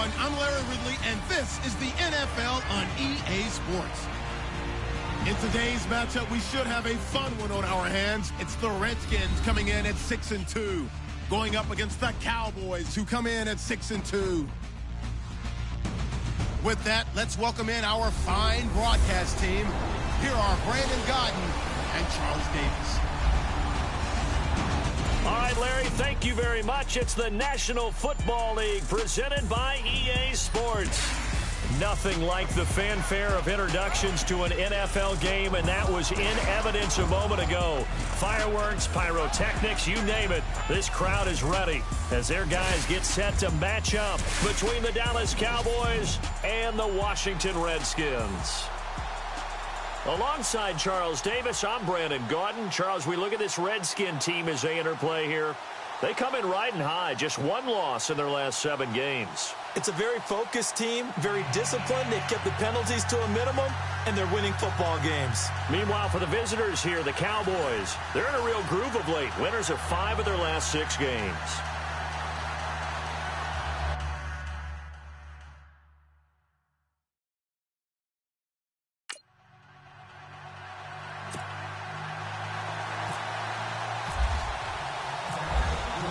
everyone. I'm Larry Ridley, and this is the NFL on EA Sports. In today's matchup, we should have a fun one on our hands. It's the Redskins coming in at 6-2, going up against the Cowboys, who come in at 6-2. With that, let's welcome in our fine broadcast team. Here are Brandon Godden and Charles Davis. All right, Larry, thank you very much. It's the National Football League presented by EA Sports. Nothing like the fanfare of introductions to an NFL game, and that was in evidence a moment ago. Fireworks, pyrotechnics, you name it. This crowd is ready as their guys get set to match up between the Dallas Cowboys and the Washington Redskins. Alongside Charles Davis, I'm Brandon Gaudin. Charles, we look at this Redskin team as they interplay here. They come in riding high, just one loss in their last 7 games. It's a very focused team, very disciplined. They've kept the penalties to a minimum, and they're winning football games. Meanwhile, for the visitors here, the Cowboys, they're in a real groove of late. Winners of 5 of their last 6 games.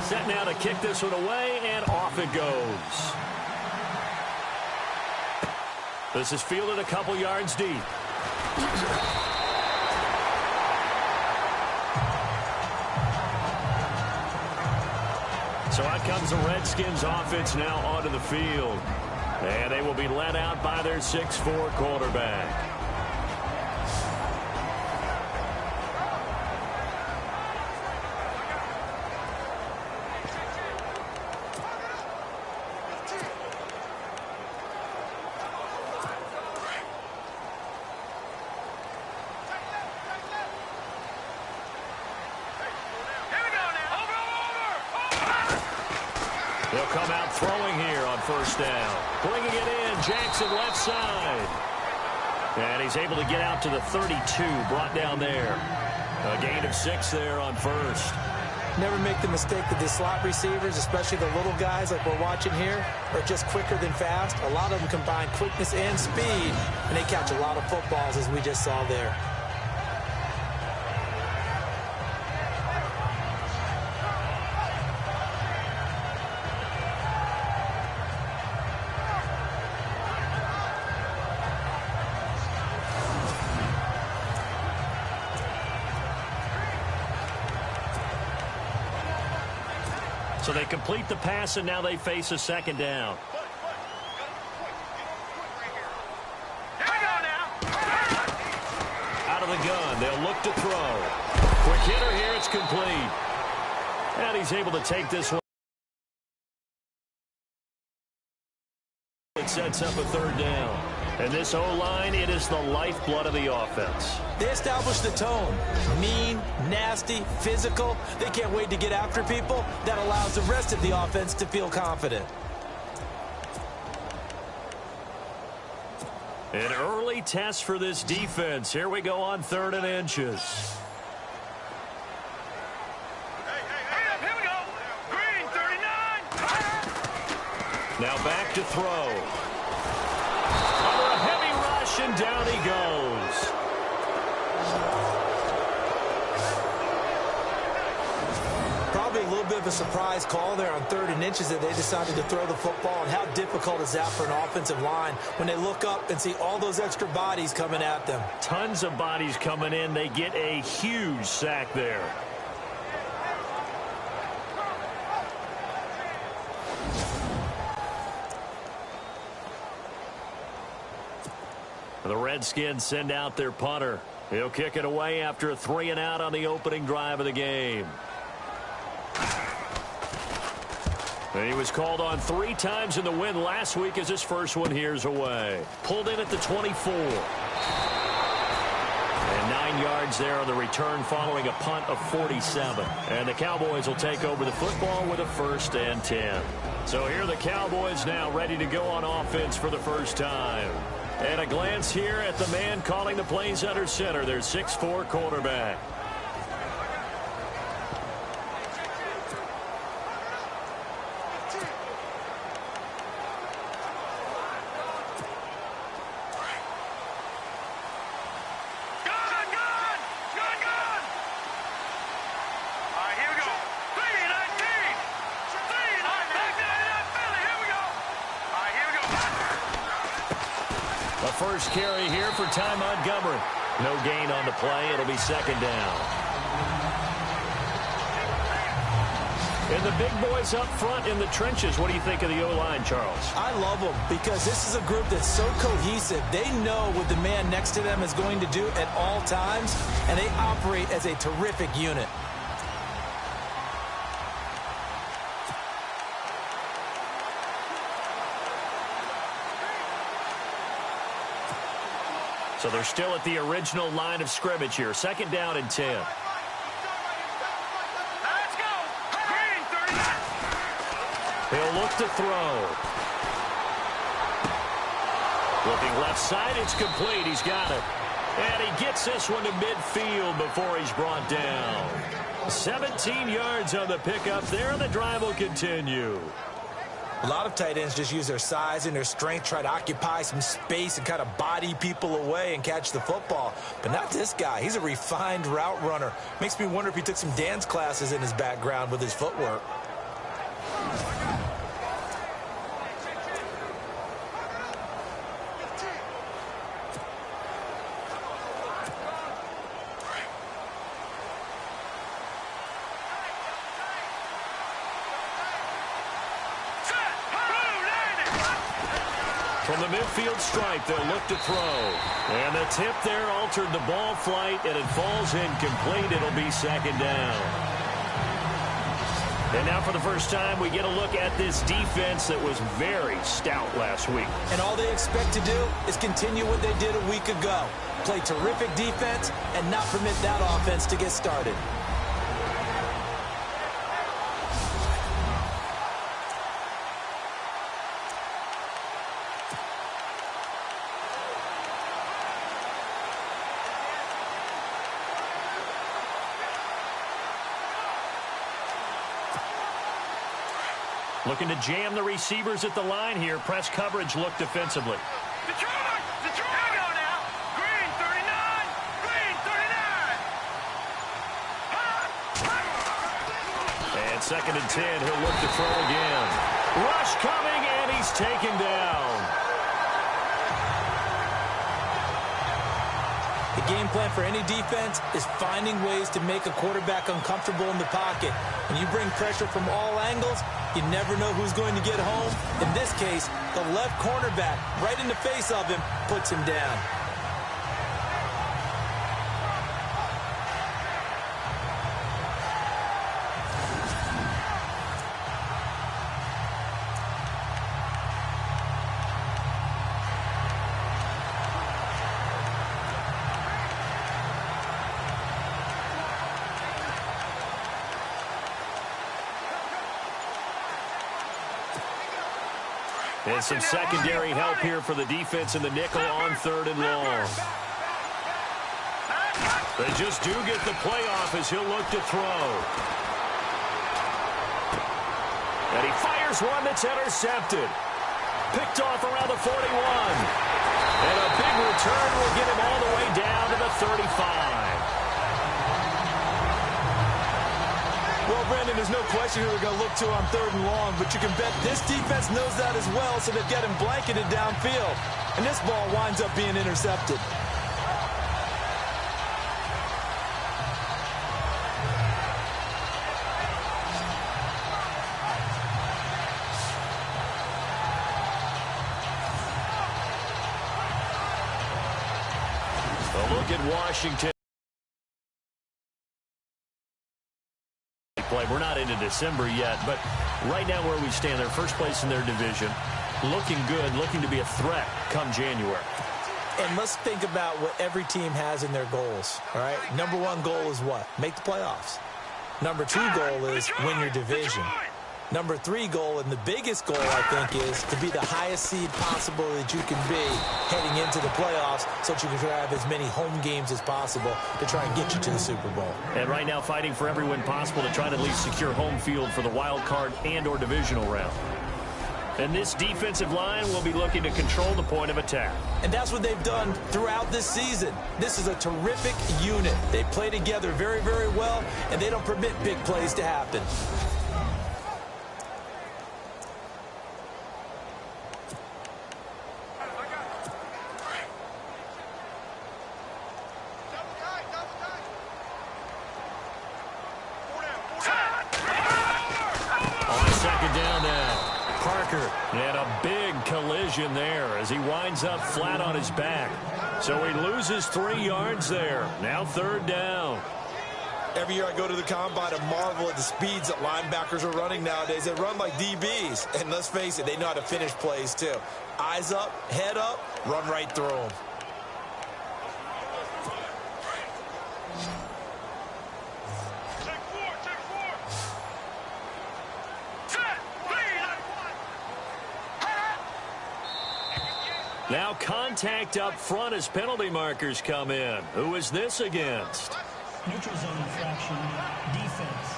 Set now to kick this one away, and off it goes. This is fielded a couple yards deep. So out comes the Redskins offense now onto the field. And they will be led out by their 6'4" quarterback. They'll come out throwing here on first down. Bringing it in, Jackson left side. And he's able to get out to the 32, brought down there. A gain of 6 there on first. Never make the mistake that the slot receivers, especially the little guys like we're watching here, are just quicker than fast. A lot of them combine quickness and speed, and they catch a lot of footballs, as we just saw there. So they complete the pass, and now they face a second down. Out of the gun, they'll look to throw. Quick hitter here, it's complete. And he's able to take this one. It sets up a third down. And this O-line, it is the lifeblood of the offense. They established the tone. Mean, nasty, physical. They can't wait to get after people. That allows the rest of the offense to feel confident. An early test for this defense. Here we go on 3rd and inches. Here we go. Green, 39. Now back to throw. And down he goes. Probably a little bit of a surprise call there on 3rd and inches that they decided to throw the football. And how difficult is that for an offensive line when they look up and see all those extra bodies coming at them? Tons of bodies coming in. They get a huge sack there. The Redskins send out their punter. He'll kick it away after a 3-and-out on the opening drive of the game. And he was called on 3 times in the win last week as his first one here's away. Pulled in at the 24. And 9 yards there on the return following a punt of 47. And the Cowboys will take over the football with a 1st and 10. So here are the Cowboys now ready to go on offense for the first time. And a glance here at the man calling the plays under center, their 6'4" quarterback. first carry here for Ty Montgomery. No gain on the play. It'll be second down. And the big boys up front in the trenches. What do you think of the O-line, Charles? I love them because this is a group that's so cohesive. They know what the man next to them is going to do at all times, and they operate as a terrific unit. So they're still at the original line of scrimmage here. Second down and 10. He'll look to throw. Looking left side, it's complete. He's got it. And he gets this one to midfield before he's brought down. 17 yards on the pickup there, and the drive will continue. A lot of tight ends just use their size and their strength, try to occupy some space and kind of body people away and catch the football. But not this guy. He's a refined route runner. Makes me wonder if he took some dance classes in his background with his footwork. From the midfield stripe, they'll look to throw. And the tip there altered the ball flight, and it falls incomplete. It'll be second down. And now for the first time, we get a look at this defense that was very stout last week. And all they expect to do is continue what they did a week ago. Play terrific defense and not permit that offense to get started. Looking to jam the receivers at the line here. Press coverage look defensively. Detroit! Detroit! Go now! Green 39! Green 39! And second and 10, he'll look to throw again. Rush coming, and he's taken down. The game plan for any defense is finding ways to make a quarterback uncomfortable in the pocket. When you bring pressure from all angles, you never know who's going to get home. In this case, the left cornerback, right in the face of him, puts him down. And some secondary help here for the defense in the nickel on third and long. They just do get the playoff as he'll look to throw. And he fires one that's intercepted. Picked off around the 41. And a big return will get him all the way down to the 35. Well, Brandon, there's no question who they're going to look to on third and long, but you can bet this defense knows that as well, so they've got him blanketed downfield. And this ball winds up being intercepted. A look at Washington. Play. We're not into December yet, but right now where we stand, they're first place in their division, looking good, looking to be a threat come January. And let's think about what every team has in their goals, all right? Number one goal is what? Make the playoffs. Number two goal is win your division. Number three goal, and the biggest goal, I think, is to be the highest seed possible that you can be heading into the playoffs so that you can have as many home games as possible to try and get you to the Super Bowl. And right now fighting for every win possible to try to at least secure home field for the wild card and or divisional round. And this defensive line will be looking to control the point of attack. And that's what they've done throughout this season. This is a terrific unit. They play together very, very well, and they don't permit big plays to happen. linebacker. And a big collision there as he winds up flat on his back. So he loses 3 yards there. Now 3rd down. Every year I go to the combine and marvel at the speeds that linebackers are running nowadays. They run like DBs. And let's face it, they know how to finish plays too. Eyes up, head up, run right through them. Now contact up front as penalty markers come in. Who is this against? Neutral zone infraction, defense.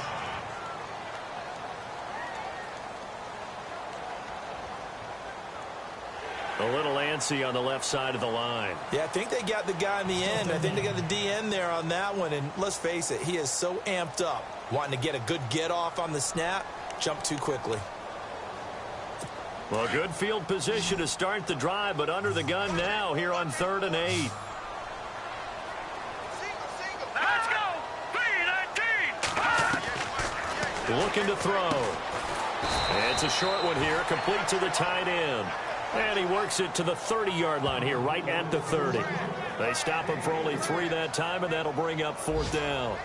A little antsy on the left side of the line. Yeah, I think they got the guy in the end. I think they got the DN there on that one. And let's face it, he is so amped up, wanting to get a good get off on the snap, jump too quickly. Well, good field position to start the drive, but under the gun now here on 3rd and 8. Let's go! 3-19! Looking to throw. It's a short one here, complete to the tight end. And he works it to the 30-yard line here, right at the 30. They stop him for only 3 that time, and that'll bring up 4th down.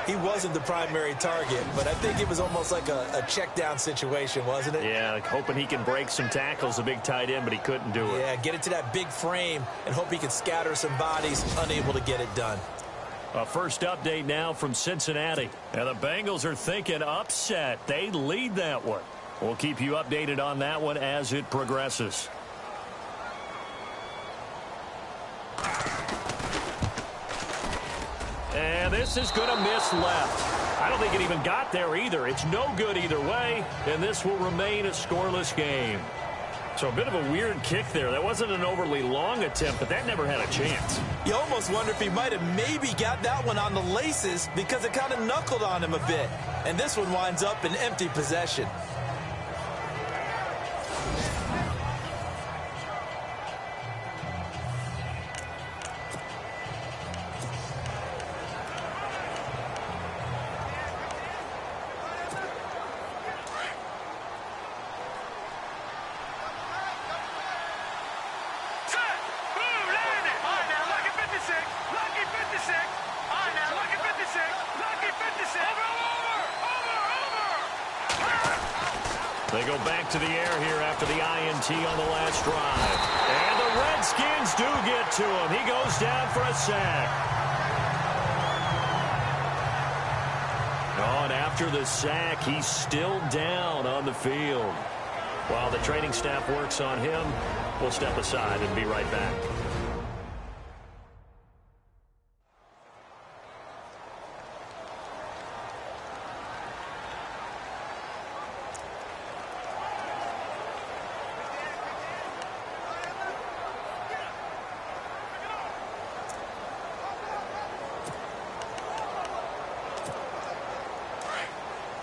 He wasn't the primary target, but I think it was almost like a check down situation, wasn't it? Yeah, hoping he can break some tackles, a big tight end, but he couldn't do it. Yeah, get it to that big frame and hope he can scatter some bodies, unable to get it done. A first update now from Cincinnati. And the Bengals are thinking upset. They lead that one. We'll keep you updated on that one as it progresses. And this is going to miss left. I don't think it even got there either. It's no good either way, and this will remain a scoreless game. So a bit of a weird kick there. That wasn't an overly long attempt, but that never had a chance. You almost wonder if he might have maybe got that one on the laces because it kind of knuckled on him a bit. And this one winds up in empty possession. They go back to the air here after the INT on the last drive. And the Redskins do get to him. He goes down for a sack. Oh, and after the sack, he's still down on the field. While the training staff works on him, we'll step aside and be right back.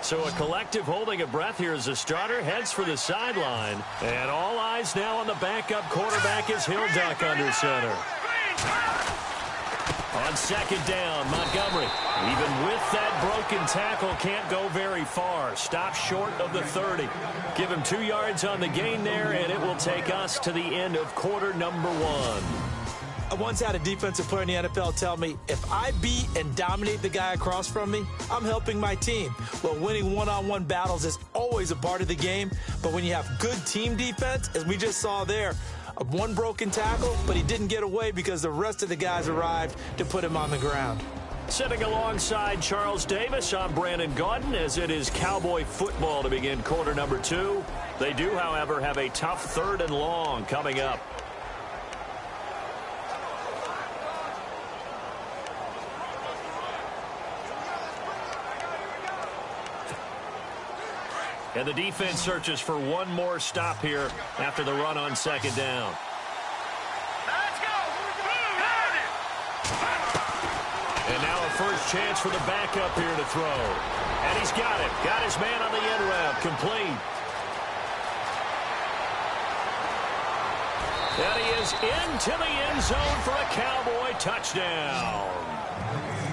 So a collective holding of breath here as the starter heads for the sideline. And all eyes now on the backup quarterback as he'll duck under center. On 2nd down, Montgomery, even with that broken tackle, can't go very far. Stop short of the 30. Give him 2 yards on the gain there, and it will take us to the end of quarter number 1. I once had a defensive player in the NFL tell me, if I beat and dominate the guy across from me, I'm helping my team. Well, winning one-on-one battles is always a part of the game, but when you have good team defense, as we just saw there, one broken tackle, but he didn't get away because the rest of the guys arrived to put him on the ground. Sitting alongside Charles Davis, I'm Brandon Gaudin, as it is Cowboy football to begin quarter number 2. They do, however, have a tough 3rd and long coming up. And the defense searches for one more stop here after the run on 2nd down. Let's go! And now a first chance for the backup here to throw. And he's got it. Got his man on the end route. Complete. And he is into the end zone for a Cowboy touchdown.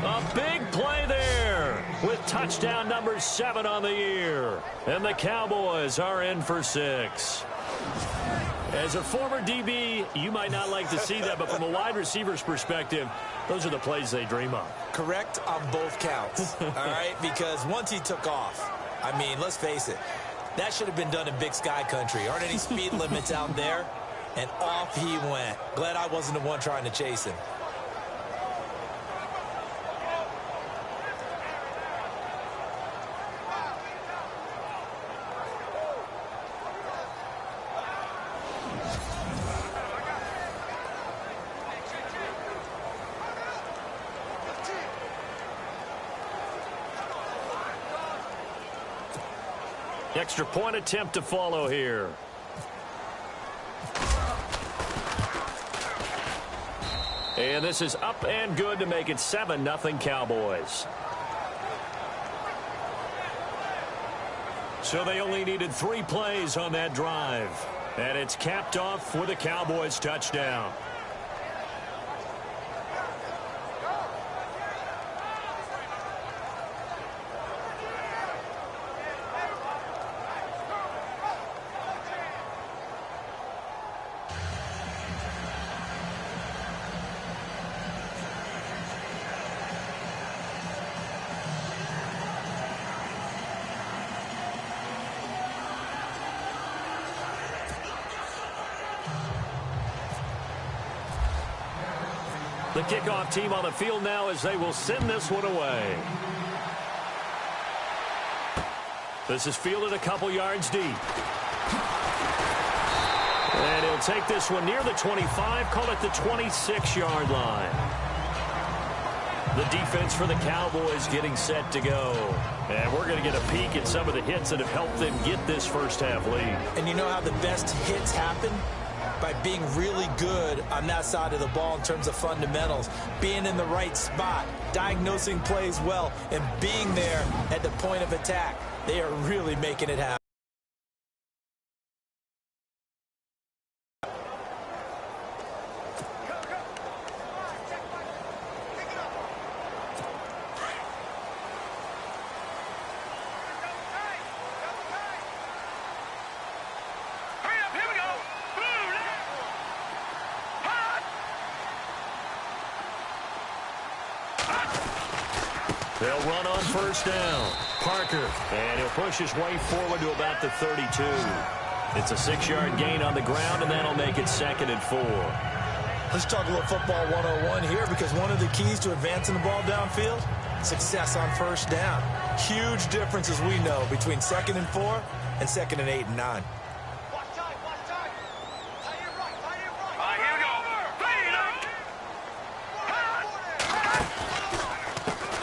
A big play there. with touchdown number 7 on the year. And the Cowboys are in for 6. As a former DB, you might not like to see that, but from a wide receiver's perspective, those are the plays they dream of. Correct on both counts, all right? Because once he took off, I mean, let's face it, that should have been done in Big Sky country. Aren't any speed limits out there? And off he went. Glad I wasn't the one trying to chase him. Extra point attempt to follow here. And this is up and good to make it 7-0 Cowboys. So they only needed 3 plays on that drive. And it's capped off with a Cowboys touchdown. The kickoff team on the field now as they will send this one away. This is fielded a couple yards deep. And he'll take this one near the 25, call it the 26-yard line. The defense for the Cowboys getting set to go. And we're going to get a peek at some of the hits that have helped them get this first half lead. And you know how the best hits happen? By being really good on that side of the ball in terms of fundamentals, being in the right spot, diagnosing plays well, and being there at the point of attack. They are really making it happen. They'll run on first down. Parker, and he'll push his way forward to about the 32. It's a 6-yard gain on the ground, and that'll make it 2nd and 4. Let's talk a little football 101 here, because one of the keys to advancing the ball downfield, success on first down. Huge difference, as we know, between 2nd and 4 and 2nd and 8 and 9.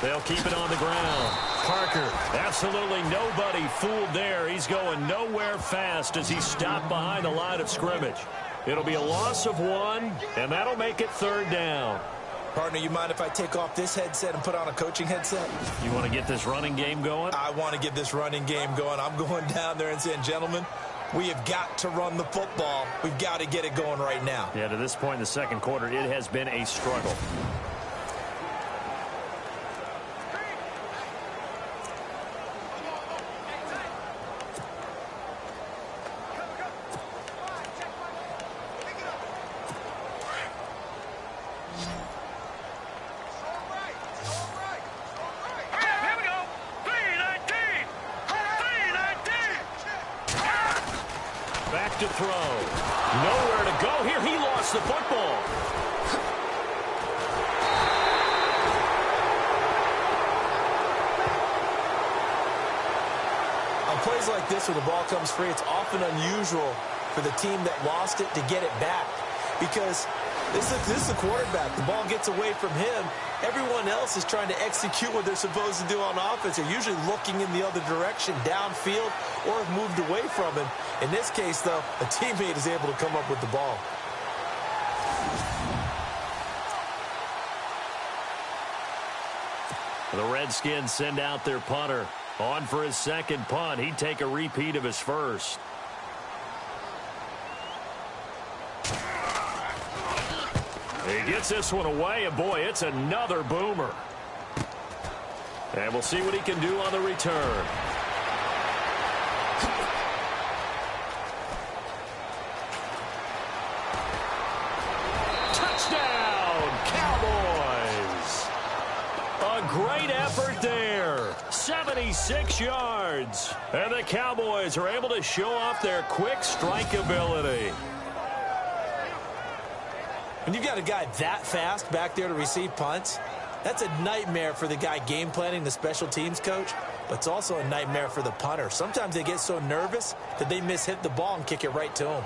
They'll keep it on the ground. Parker, absolutely nobody fooled there. He's going nowhere fast as he's stopped behind the line of scrimmage. It'll be a loss of 1, and that'll make it 3rd down. Partner, you mind if I take off this headset and put on a coaching headset? You want to get this running game going? I want to get this running game going. I'm going down there and saying, gentlemen, we have got to run the football. We've got to get it going right now. Yeah, to this point in the second quarter, it has been a struggle. To throw. Nowhere to go here. He lost the football. On plays like this where the ball comes free, it's often unusual for the team that lost it to get it back, because this is the quarterback. The ball gets away from him. Everyone else is trying to execute what they're supposed to do on offense. They're usually looking in the other direction, downfield, or have moved away from him. In this case, though, a teammate is able to come up with the ball. The Redskins send out their punter. On for his second punt. He'd take a repeat of his first. He gets this one away, and boy, it's another boomer. And we'll see what he can do on the return. Touchdown, Cowboys! A great effort there. 76 yards. And the Cowboys are able to show off their quick strike ability. When you've got a guy that fast back there to receive punts, that's a nightmare for the guy game planning, the special teams coach, but it's also a nightmare for the punter. Sometimes they get so nervous that they hit the ball and kick it right to him.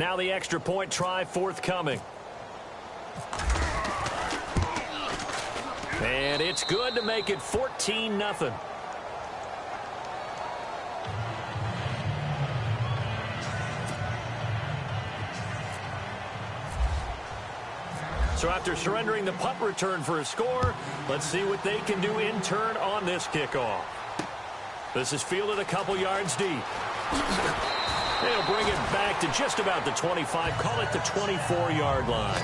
Now the extra point try forthcoming. And it's good to make it 14-0. So after surrendering the punt return for a score, let's see what they can do in turn on this kickoff. This is fielded a couple yards deep. They'll bring it back to just about the 25, call it the 24-yard line.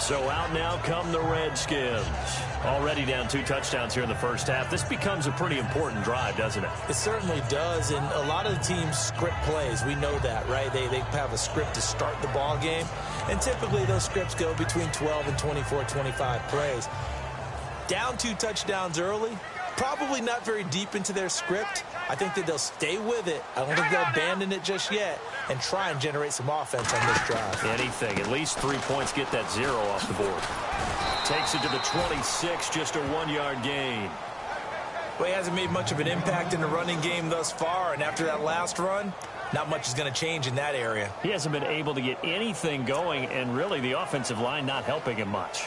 So out now come the Redskins. Already down 2 touchdowns here in the first half. This becomes a pretty important drive, doesn't it? It certainly does, and a lot of the teams script plays. We know that, right? They have a script to start the ball game, and typically those scripts go between 12 and 24, 25 plays. Down 2 touchdowns early, probably not very deep into their script. I think that they'll stay with it. I don't think they'll abandon it just yet and try and generate some offense on this drive. Anything. At least 3 points, get that 0 off the board. Takes it to the 26, just a 1-yard gain. Well, he hasn't made much of an impact in the running game thus far, and after that last run, not much is going to change in that area. He hasn't been able to get anything going, and really the offensive line not helping him much.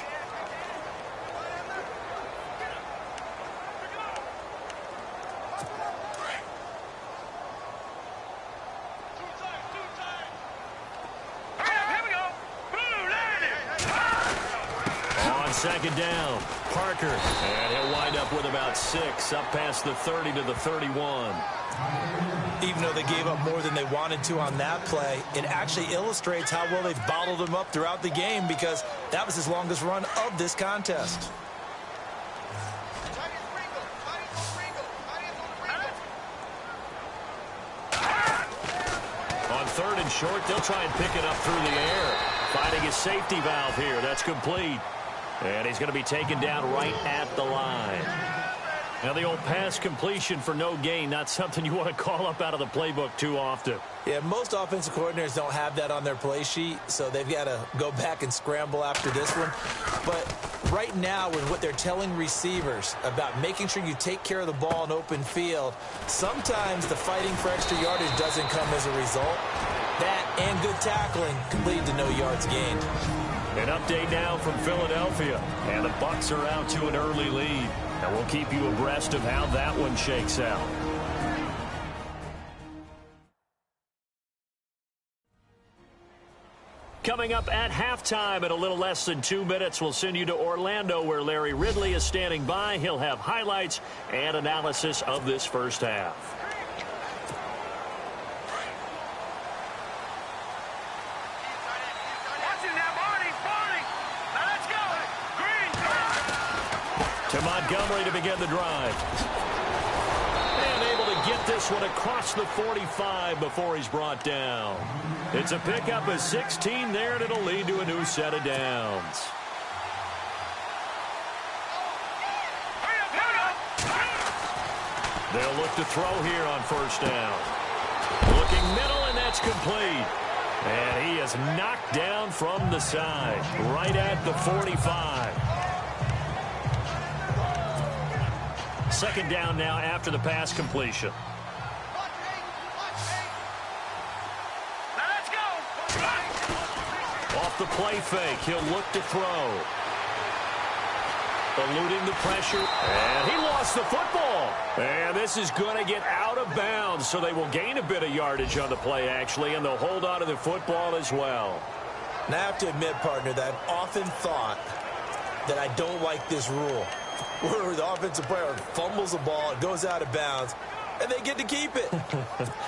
Second down, Parker, and he'll wind up with about 6, up past the 30 to the 31. Even though they gave up more than they wanted to on that play, it actually illustrates how well they've bottled him up throughout the game, because that was his longest run of this contest. On 3rd and short, they'll try and pick it up through the air. Finding his safety valve here. That's complete. And he's going to be taken down right at the line. Now the old pass completion for no gain, not something you want to call up out of the playbook too often. Yeah, most offensive coordinators don't have that on their play sheet, so they've got to go back and scramble after this one. But right now, with what they're telling receivers about making sure you take care of the ball in open field, sometimes the fighting for extra yardage doesn't come as a result. That and good tackling can lead to no yards gained. An update now from Philadelphia, and the Bucs are out to an early lead. And we'll keep you abreast of how that one shakes out. Coming up at halftime in a little less than 2 minutes, we'll send you to Orlando, where Larry Ridley is standing by. He'll have highlights and analysis of this first half. To Montgomery to begin the drive. And able to get this one across the 45 before he's brought down. It's a pickup of 16 there, and it'll lead to a new set of downs. They'll look to throw here on first down. Looking middle, and that's complete. And he is knocked down from the side, right at the 45. Second down now after the pass completion. Let's go. Off the play fake, he'll look to throw. Eluding the pressure, and he lost the football. And this is going to get out of bounds, so they will gain a bit of yardage on the play, actually, and they'll hold on to the football as well. Now, I have to admit, partner, that I've often thought that I don't like this rule, where the offensive player fumbles the ball, it goes out of bounds, and they get to keep it.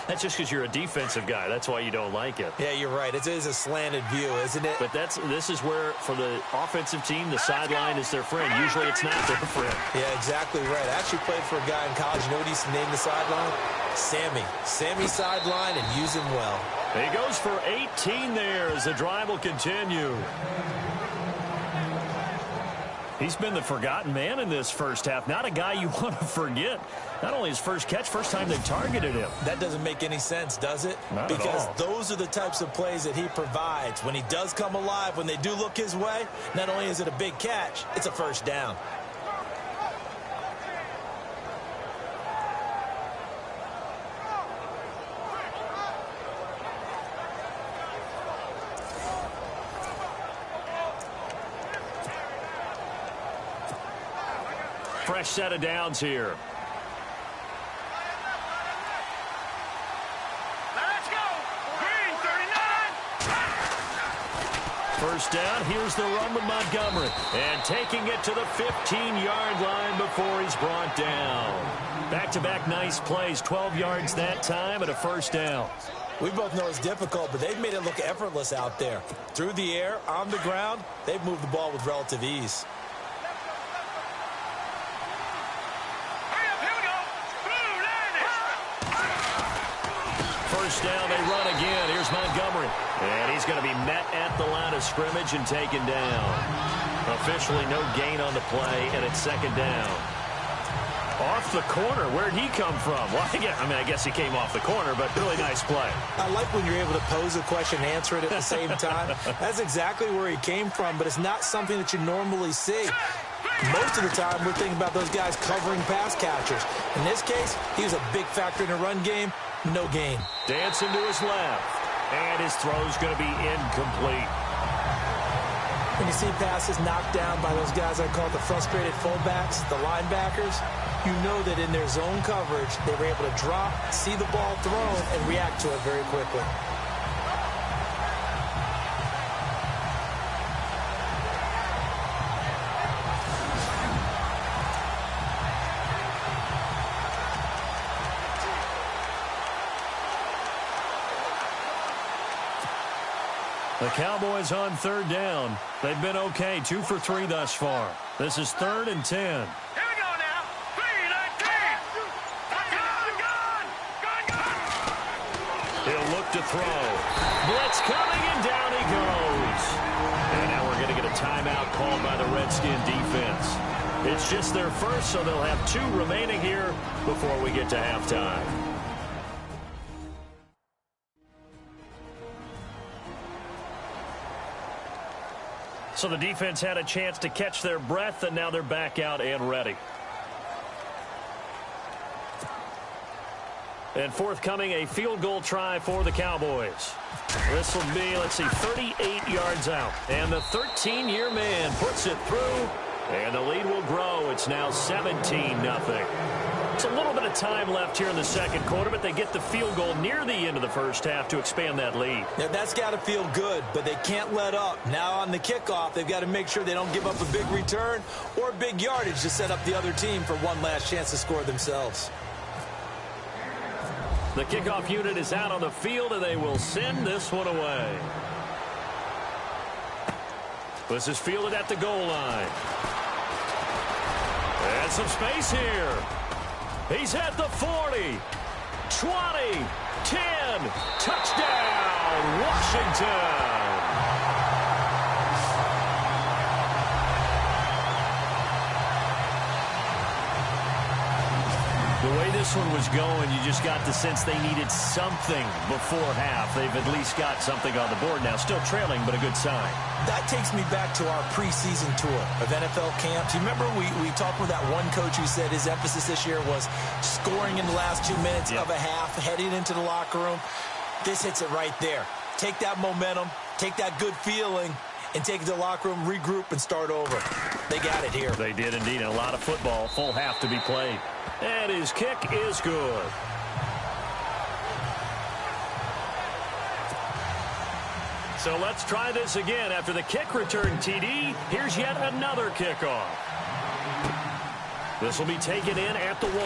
That's just because you're a defensive guy. That's why you don't like it. Yeah, you're right. It is a slanted view, isn't it? But this is where, for the offensive team, the sideline is their friend. Usually it's not their friend. Yeah, exactly right. I actually played for a guy in college. You know what he used to name the sideline? Sammy. Sammy sideline, and use him well. He goes for 18 there as the drive will continue. He's been the forgotten man in this first half. Not a guy you want to forget. Not only his first catch, first time they targeted him. That doesn't make any sense, does it? Not at because all. Those are the types of plays that he provides. When he does come alive, when they do look his way, not only is it a big catch, it's a first down. fresh set of downs here. Let's go. Green 39. First down, here's the run with Montgomery. And taking it to the 15-yard line before he's brought down. Back-to-back nice plays, 12 yards that time and a first down. We both know it's difficult, but they've made it look effortless out there. Through the air, on the ground, they've moved the ball with relative ease. Hurry up, here we go. Blue line. First down, they run again. Here's Montgomery. And he's going to be met at the line of scrimmage and taken down. Officially no gain on the play, and it's second down. Off the corner. Where'd he come from? Well, I guess he came off the corner, but really nice play. I like when you're able to pose a question and answer it at the same time. That's exactly where he came from, but it's not something that you normally see. Most of the time, we're thinking about those guys covering pass catchers. In this case, he was a big factor in the run game. No gain. Dancing to his left. And his throw's going to be incomplete. When you see passes knocked down by those guys I call the frustrated fullbacks, the linebackers, you know that in their zone coverage, they were able to drop, see the ball thrown, and react to it very quickly. The Cowboys on third down. They've been okay, 2 for 3 thus far. This is 3rd and 10. Here we go now. 3-19. Gun. He'll look to throw. Blitz coming, and down he goes. And now we're going to get a timeout called by the Redskin defense. It's just their first, so they'll have 2 remaining here before we get to halftime. So the defense had a chance to catch their breath, and now they're back out and ready. And forthcoming, a field goal try for the Cowboys. This will be, 38 yards out. And the 13-year man puts it through, and the lead will grow. It's now 17-0. It's a little bit of time left here in the second quarter, but they get the field goal near the end of the first half to expand that lead. Now, that's got to feel good, but they can't let up. Now on the kickoff, they've got to make sure they don't give up a big return or big yardage to set up the other team for one last chance to score themselves. The kickoff unit is out on the field, and they will send this one away. This is fielded at the goal line. And some space here. He's at the 40, 20, 10, touchdown, Washington. The way this one was going, you just got the sense they needed something before half. They've at least got something on the board now. Still trailing, but a good sign. That takes me back to our preseason tour of NFL camps. You remember we talked with that one coach who said his emphasis this year was scoring in the last 2 minutes of a half, heading into the locker room. This hits it right there. Take that momentum, take that good feeling, and take it to the locker room, regroup, and start over. They got it here. They did indeed. And a lot of football, full half to be played. And his kick is good. So let's try this again. After the kick return, TD, here's yet another kickoff. This will be taken in at the 1.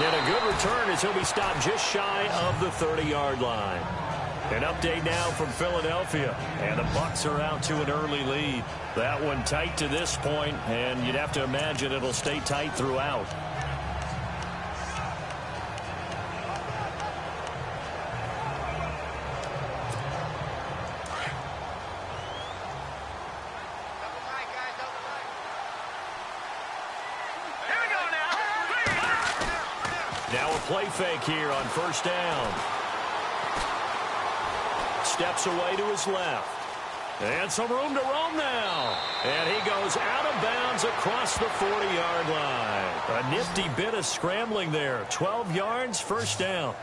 And a good return as he'll be stopped just shy of the 30-yard line. An update now from Philadelphia, and the Bucs are out to an early lead. That one tight to this point, and you'd have to imagine it'll stay tight throughout. Now a play fake here on first down. Steps away to his left. And some room to roam now. And he goes out of bounds across the 40-yard line. A nifty bit of scrambling there. 12 yards, first down.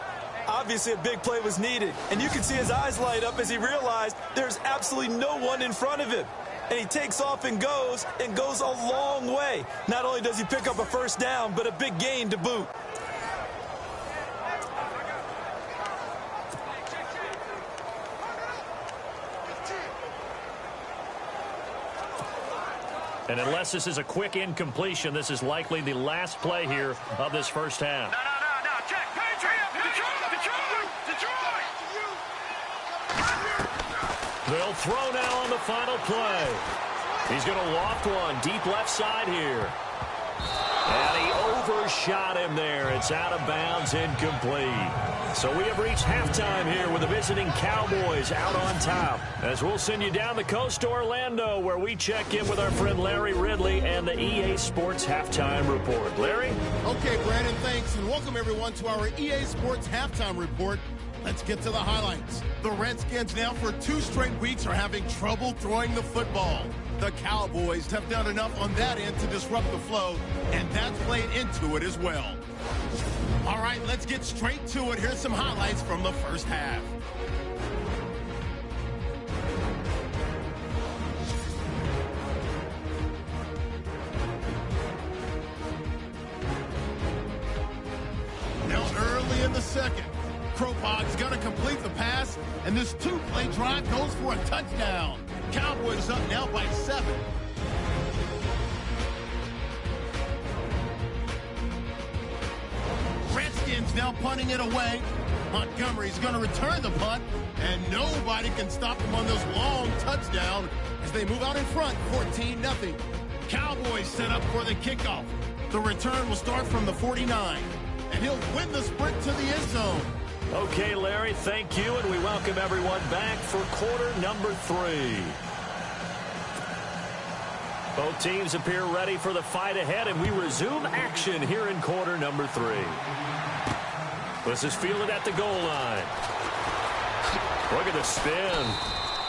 Obviously, a big play was needed. And you can see his eyes light up as he realized there's absolutely no one in front of him. and he takes off and goes a long way. Not only does he pick up a first down, but a big gain to boot. And unless this is a quick incompletion, this is likely the last play here of this first half. No, check. Detroit. They'll throw now on the final play. He's going to loft one deep left side here. And he overshot him there. It's out of bounds, incomplete. So we have reached halftime here with the visiting Cowboys out on top. As we'll send you down the coast to Orlando, where we check in with our friend Larry Ridley and the EA Sports Halftime Report. Larry? Okay, Brandon, thanks, and welcome everyone to our EA Sports Halftime Report. Let's get to the highlights. The Redskins now for 2 straight weeks are having trouble throwing the football. The Cowboys have done enough on that end to disrupt the flow, and that's played into it as well. All right, let's get straight to it. Here's some highlights from the first half. Now early in the second, Kropog's going to complete the pass, and this 2-play drive goes for a touchdown. Cowboys up now by 7. Redskins now punting it away. Montgomery's going to return the punt, and nobody can stop him on this long touchdown as they move out in front, 14-0. Cowboys set up for the kickoff. The return will start from the 49, and he'll win the sprint to the end zone. Okay, Larry, thank you, and we welcome everyone back for quarter number 3. Both teams appear ready for the fight ahead, and we resume action here in quarter number 3. This is fielded at the goal line. Look at the spin.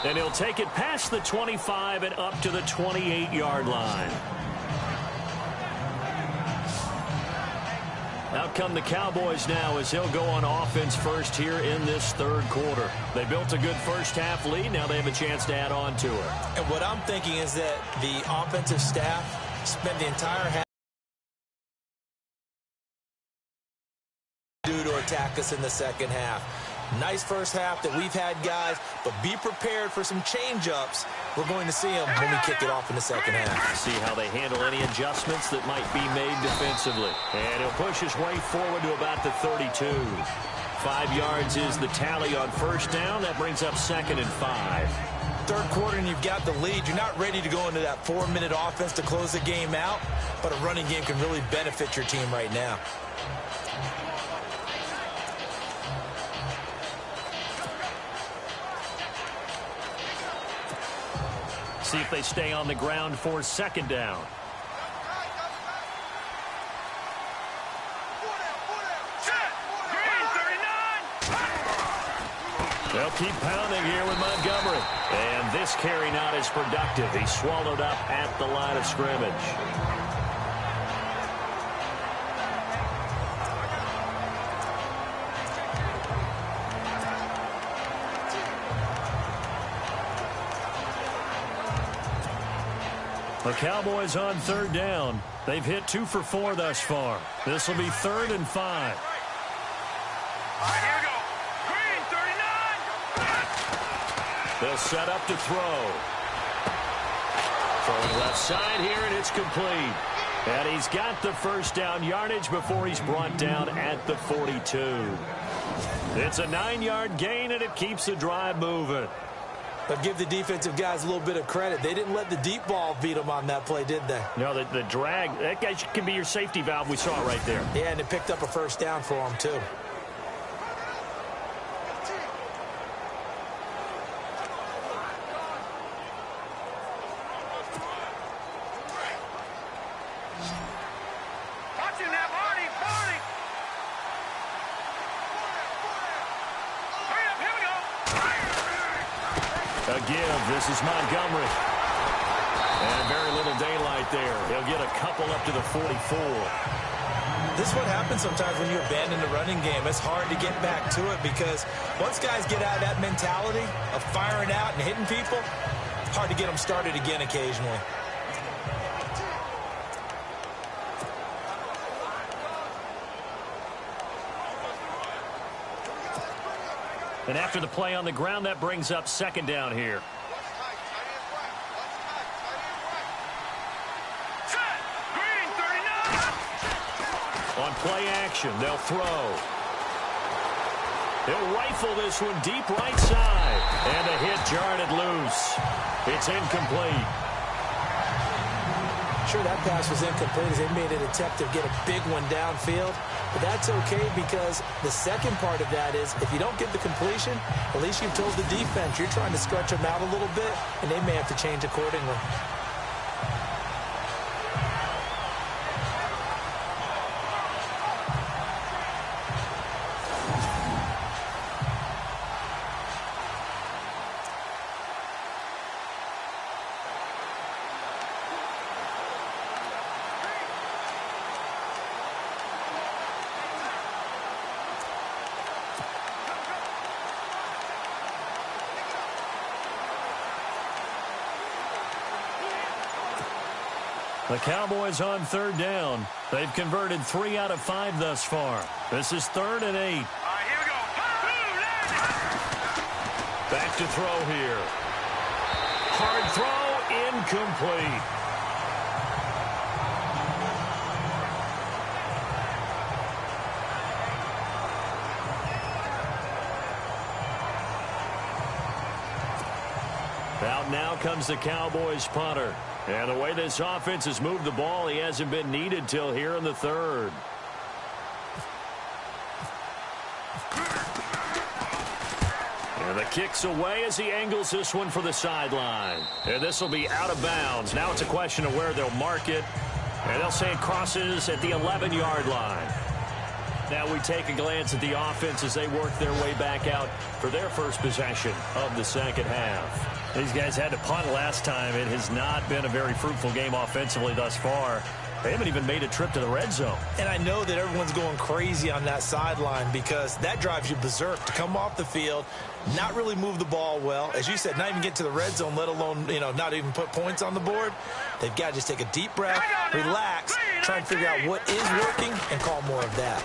And he'll take it past the 25 and up to the 28-yard line. Out come the Cowboys now as he'll go on offense first here in this third quarter. They built a good first half lead. Now they have a chance to add on to it. And what I'm thinking is that the offensive staff spent the entire half to attack us in the second half. Nice first half that we've had, guys, but be prepared for some change-ups. We're going to see them when we kick it off in the second half. See how they handle any adjustments that might be made defensively. And he'll push his way forward to about the 32. 5 yards is the tally on first down. That brings up 2nd and 5. Third quarter and you've got the lead. You're not ready to go into that 4-minute offense to close the game out, but a running game can really benefit your team right now. See if they stay on the ground for second down. They'll keep pounding here with Montgomery. And this carry not as productive. He's swallowed up at the line of scrimmage. The Cowboys on third down. They've hit 2 for 4 thus far. This will be 3rd and 5. All right, here we go. Green, 39. They'll set up to throw. Throwing left side here, and it's complete. And he's got the first down yardage before he's brought down at the 42. It's a 9-yard gain, and it keeps the drive moving. But give the defensive guys a little bit of credit. They didn't let the deep ball beat them on that play, did they? No, the drag, that guy can be your safety valve. We saw it right there. Yeah, and it picked up a first down for them, too. Watching that, Barney. Hurry up, here we go. A give. This is Montgomery. And very little daylight there. He'll get a couple up to the 44. This is what happens sometimes when you abandon the running game. It's hard to get back to it because once guys get out of that mentality of firing out and hitting people, hard to get them started again occasionally. And after the play on the ground, that brings up second down here. On play action, they'll throw. He'll rifle this one deep right side. And the hit jarred it loose. It's incomplete. Sure, that pass was incomplete as they made an attempt to get a big one downfield. But that's okay because the second part of that is if you don't get the completion, at least you've told the defense you're trying to stretch them out a little bit, and they may have to change accordingly. The Cowboys on third down. They've converted 3 out of 5 thus far. This is 3rd and 8. All right, here we go. Back to throw here. Hard throw, incomplete. Out now comes the Cowboys punter. And the way this offense has moved the ball, he hasn't been needed till here in the 3rd. And the kick's away as he angles this one for the sideline. And this will be out of bounds. Now it's a question of where they'll mark it. And they'll say it crosses at the 11-yard line. Now we take a glance at the offense as they work their way back out for their first possession of the second half. These guys had to punt last time. It has not been a very fruitful game offensively thus far. They haven't even made a trip to the red zone. And I know that everyone's going crazy on that sideline because that drives you berserk to come off the field, not really move the ball well. As you said, not even get to the red zone, let alone, not even put points on the board. They've got to just take a deep breath, relax, try and figure out what is working, and call more of that.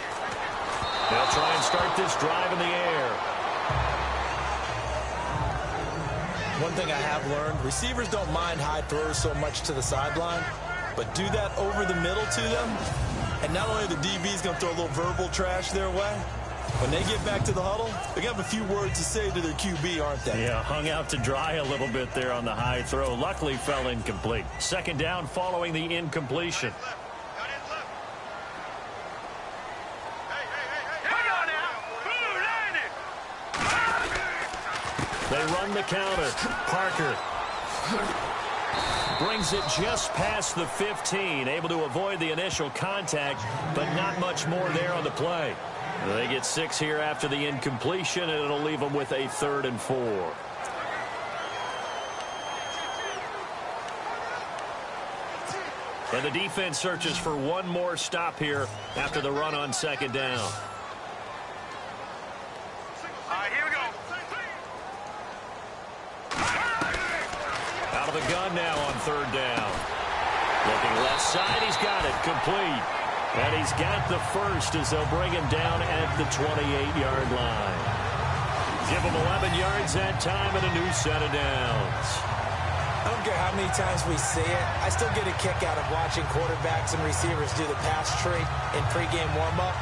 They'll try and start this drive in the air. One thing I have learned, receivers don't mind high throws so much to the sideline, but do that over the middle to them, and not only are the DBs going to throw a little verbal trash their way, when they get back to the huddle, they're going to have a few words to say to their QB, aren't they? Yeah, hung out to dry a little bit there on the high throw. Luckily fell incomplete. Second down following the incompletion. They run the counter. Parker brings it just past the 15, able to avoid the initial contact, but not much more there on the play. They get 6 here after the incompletion, and it'll leave them with a 3rd and 4. And the defense searches for one more stop here after the run on second down. Out of the gun now on third down. Looking left side, he's got it complete. And he's got the first as they'll bring him down at the 28-yard line. Give him 11 yards that time and a new set of downs. I don't care how many times we see it. I still get a kick out of watching quarterbacks and receivers do the pass tree in pregame warm-up.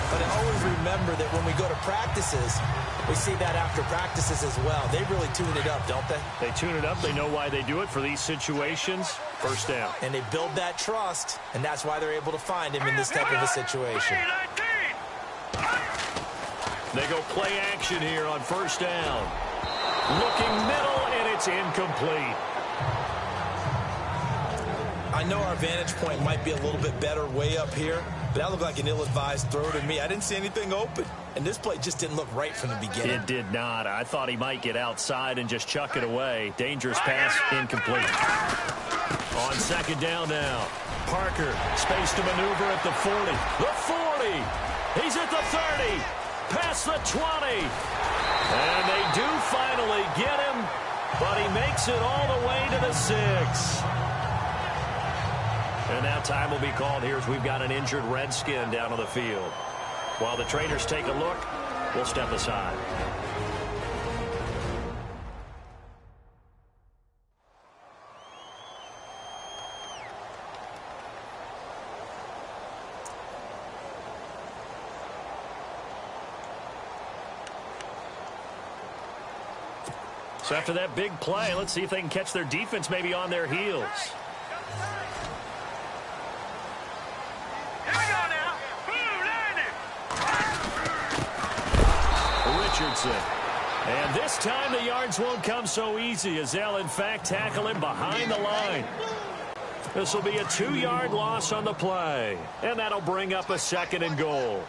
But I always remember that when we go to practices, we see that after practices as well. They really tune it up, don't they? They tune it up. They know why they do it for these situations. First down. And they build that trust, and that's why they're able to find him in this type of a situation. They go play action here on first down. Looking middle, and it's incomplete. I know our vantage point might be a little bit better way up here, but that looked like an ill-advised throw to me. I didn't see anything open, and this play just didn't look right from the beginning. It did not. I thought he might get outside and just chuck it away. Dangerous pass, incomplete. On second down now. Parker, space to maneuver at the 40. The 40. He's at the 30. Past the 20. And they do finally get him. but he makes it all the way to the 6. And now time will be called here as we've got an injured Redskin down on the field. While the traders take a look, we'll step aside. So after that big play, let's see if they can catch their defense maybe on their heels. Here we go now. Richardson. And this time the yards won't come so easy as they'll in fact tackle him behind the line. This will be a 2-yard loss on the play. And that'll bring up a 2nd and goal.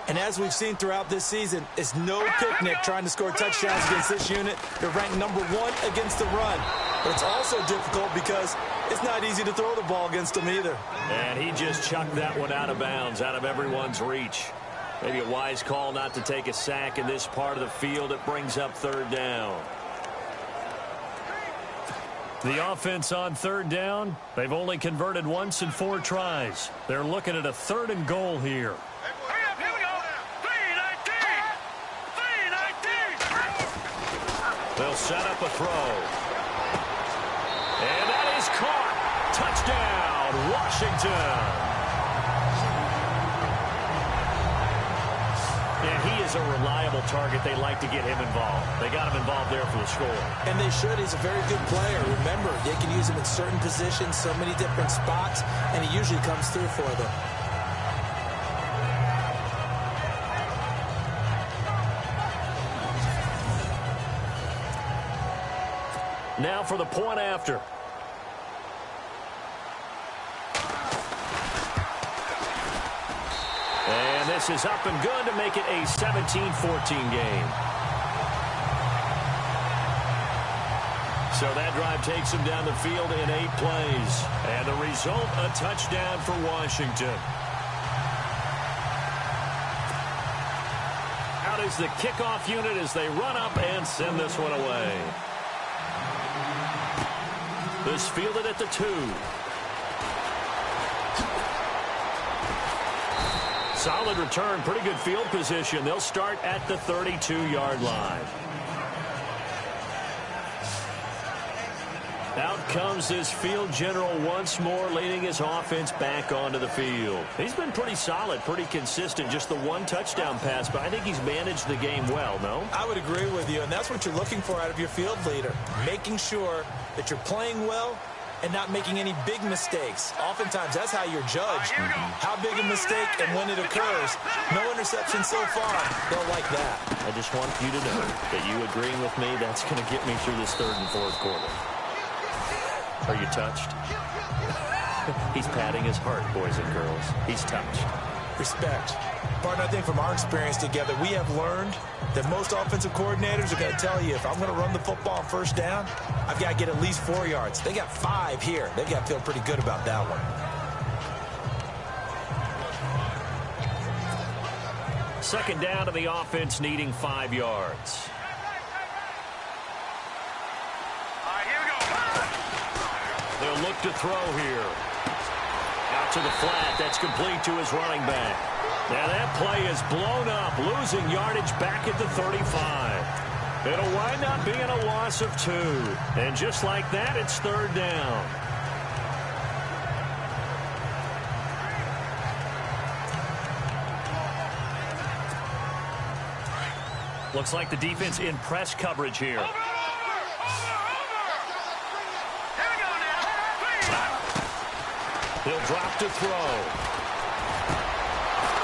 And as we've seen throughout this season, it's no picnic trying to score touchdowns against this unit. They're ranked number 1 against the run. But it's also difficult because it's not easy to throw the ball against them either. And he just chucked that one out of bounds, out of everyone's reach. Maybe a wise call not to take a sack in this part of the field. It brings up 3rd down. The offense on 3rd down, they've only converted once in 4 tries. They're looking at a 3rd and goal here. They'll set up a throw. And that is caught. Touchdown, Washington. And he is a reliable target. They like to get him involved. They got him involved there for the score. And they should. He's a very good player. Remember, they can use him in certain positions, so many different spots, and he usually comes through for them. Now for the point after. And this is up and good to make it a 17-14 game. So that drive takes him down the field in 8 plays. And the result, a touchdown for Washington. Out is the kickoff unit as they run up and send this one away. This fielded at the 2. Solid return, pretty good field position. They'll start at the 32-yard line. Out comes this field general once more, leading his offense back onto the field. He's been pretty solid, pretty consistent, just the 1 touchdown pass, but I think he's managed the game well, no? I would agree with you, and that's what you're looking for out of your field leader, making sure that you're playing well and not making any big mistakes. Oftentimes, that's how you're judged. How big a mistake and when it occurs. No interception so far. They'll like that. I just want you to know that you agreeing with me, that's going to get me through this 3rd and 4th quarter. Are you touched? He's patting his heart, boys and girls. He's touched. Respect. Partner, I think from our experience together, we have learned that most offensive coordinators are going to tell you, if I'm going to run the football on 1st down, I've got to get at least 4 yards. They got 5 here. They've got to feel pretty good about that one. 2nd down to the offense needing 5 yards. They'll look to throw here. Out to the flat. That's complete to his running back. Now that play is blown up, losing yardage back at the 35. It'll wind up being a loss of 2. And just like that, it's 3rd down. Looks like the defense in press coverage here. He'll drop to throw.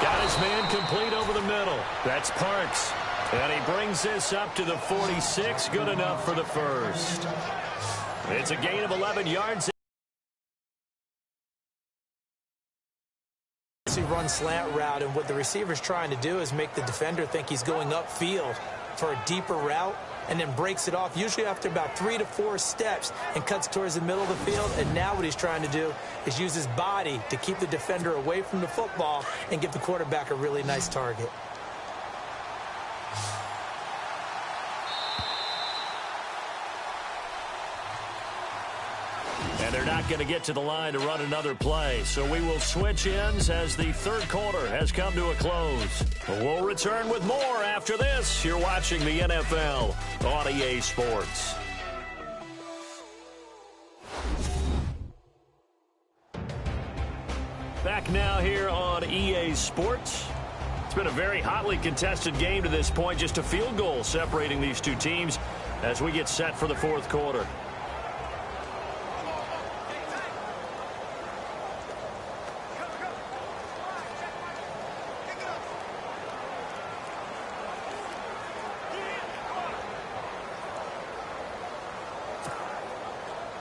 Got his man complete over the middle. That's Parks. And he brings this up to the 46. Good enough for the 1st. It's a gain of 11 yards. He runs slant route, and what the receiver's trying to do is make the defender think he's going upfield for a deeper route, and then breaks it off, usually after about 3 to 4 steps, and cuts towards the middle of the field. And now what he's trying to do is use his body to keep the defender away from the football and give the quarterback a really nice target. not going to get to the line to run another play. So we will switch ends as the third quarter has come to a close. We'll return with more after this. You're watching the NFL on EA Sports. Back now here on EA Sports. It's been a very hotly contested game to this point. Just a field goal separating these two teams as we get set for the fourth quarter.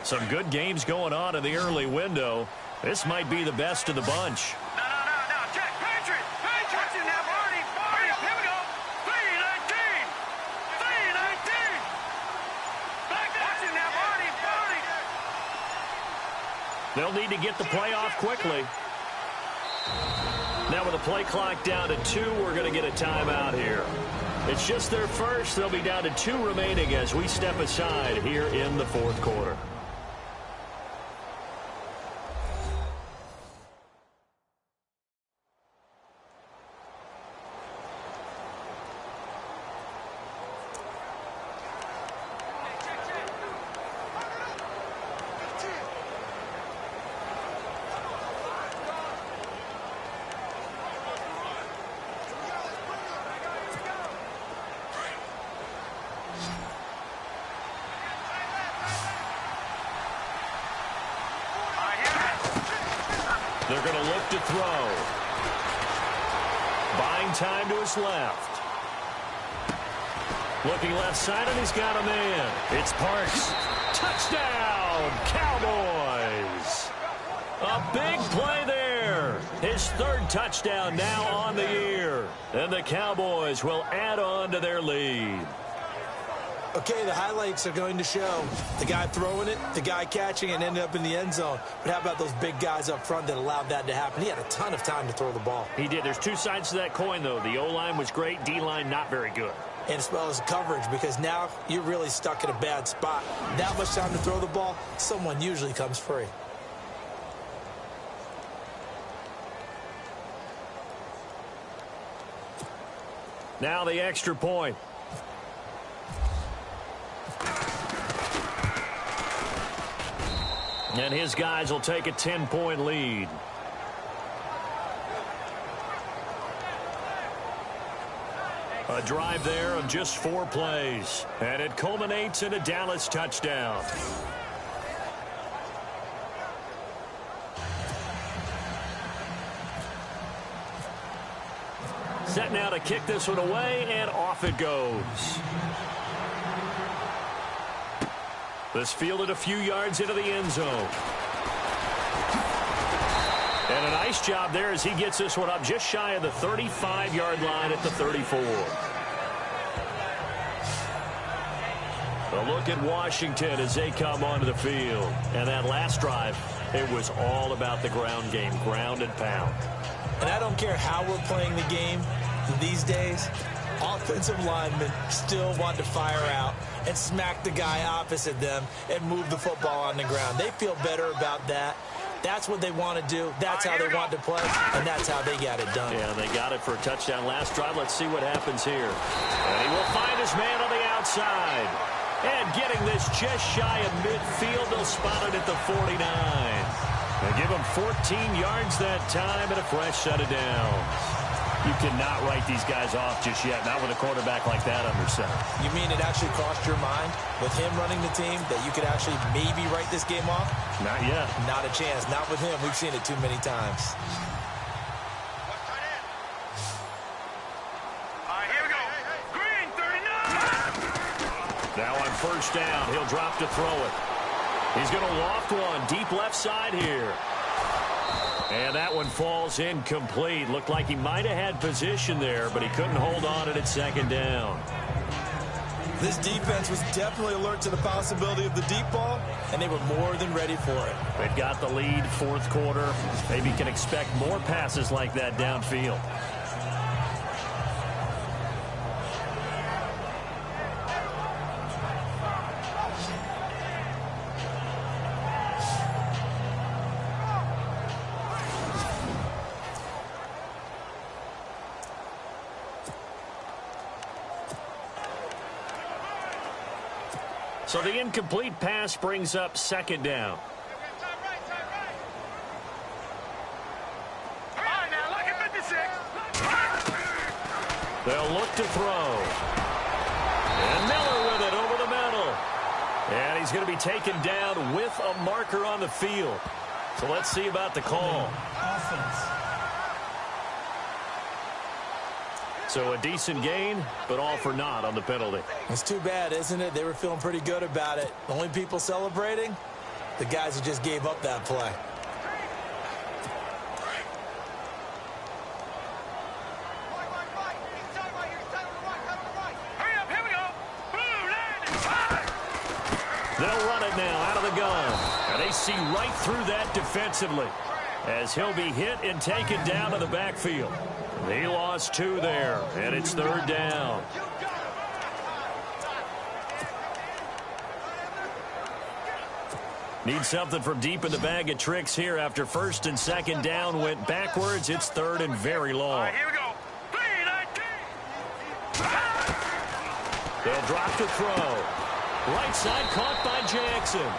Some good games going on in the early window. This might be the best of the bunch. They'll need to get the play off quickly. Now with the play clock down to 2, we're going to get a timeout here. It's just their first. They'll be down to 2 remaining as we step aside here in the fourth quarter. They're going to look to throw. Buying time to his left. Looking left side, and he's got a man. It's Parks. Touchdown, Cowboys. A big play there. His third touchdown now on the year. And the Cowboys will add on to their lead. Okay, the highlights are going to show the guy throwing it, the guy catching it, and ended up in the end zone. But how about those big guys up front that allowed that to happen? He had a ton of time to throw the ball. He did. There's two sides to that coin, though. The O-line was great. D-line not very good. And as well as coverage, because now you're really stuck in a bad spot. That much time to throw the ball, someone usually comes free. Now the extra point. And his guys will take a 10-point lead. A drive there of just 4 plays. And it culminates in a Dallas touchdown. Set now to kick this one away, and off it goes. This fielded a few yards into the end zone. And a nice job there as he gets this one up just shy of the 35-yard line at the 34. A look at Washington as they come onto the field. And that last drive, it was all about the ground game, ground and pound. And I don't care how we're playing the game these days, offensive linemen still want to fire out and smack the guy opposite them and move the football on the ground. They feel better about that. That's what they want to do. That's how they want to play, and that's how they got it done. Yeah, they got it for a touchdown last drive. Let's see what happens here. And he will find his man on the outside. And getting this just shy of midfield, they'll spot it at the 49. They give him 14 yards that time and a fresh set of downs. You cannot write these guys off just yet, not with a quarterback like that under center. You mean it actually crossed your mind with him running the team that you could actually maybe write this game off? Not yet. Not a chance. Not with him. We've seen it too many times. Here we go. Green, 39. Now on first down, he'll drop to throw it. He's going to loft one deep left side here. And that one falls incomplete. Looked like he might have had position there, but he couldn't hold on at second down. This defense was definitely alert to the possibility of the deep ball, and they were more than ready for it. They've got the lead, fourth quarter. Maybe can expect more passes like that downfield. So the incomplete pass brings up second down. They'll look to throw. And Miller with it over the middle. And he's going to be taken down with a marker on the field. So let's see about the call. Offense. So a decent gain, but all for naught on the penalty. It's too bad, isn't it? They were feeling pretty good about it. The only people celebrating, the guys who just gave up that play. They'll run it now out of the gun. And they see right through that defensively as he'll be hit and taken down to the backfield. He lost 2 there, and it's third down. Need something from deep in the bag of tricks here after first and second down went backwards. It's third and very long. All right, here we go. 3-19. They'll drop to throw. Right side caught by Jackson.